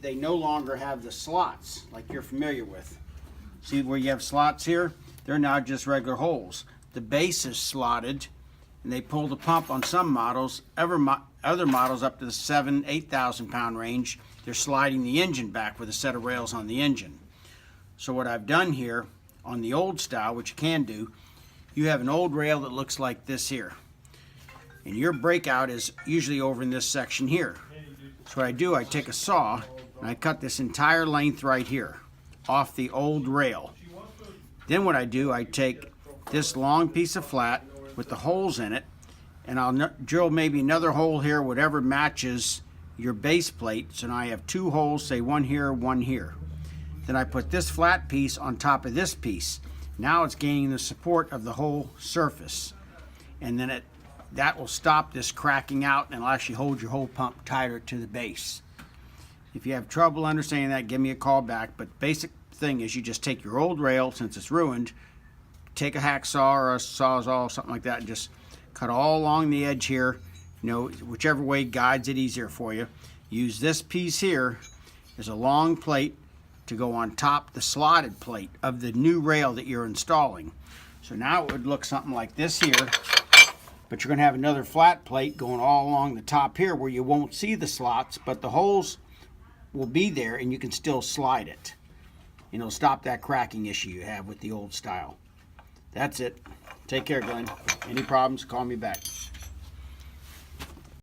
they no longer have the slots like you're familiar with. See where you have slots here? They're now just regular holes. The base is slotted, and they pull the pump on some models. Other models up to the 8,000 pound range, they're sliding the engine back with a set of rails on the engine. So what I've done here on the old style, which you can do, you have an old rail that looks like this here. And your breakout is usually over in this section here. So what I do, I take a saw and I cut this entire length right here off the old rail. Then what I do, I take this long piece of flat with the holes in it, and I'll drill maybe another hole here, whatever matches your base plate. So now I have two holes, say one here, one here. Then I put this flat piece on top of this piece. Now it's gaining the support of the whole surface. And then that will stop this cracking out and it'll actually hold your whole pump tighter to the base. If you have trouble understanding that, give me a call back. But basic thing is you just take your old rail, since it's ruined, take a hacksaw or a sawzall, something like that, and just cut all along the edge here, whichever way guides it easier for you. Use this piece here as a long plate to go on top the slotted plate of the new rail that you're installing. So now it would look something like this here, but you're going to have another flat plate going all along the top here where you won't see the slots, but the holes will be there and you can still slide it. And it'll stop that cracking issue you have with the old style. That's it. Take care, Glenn. Any problems, call me back.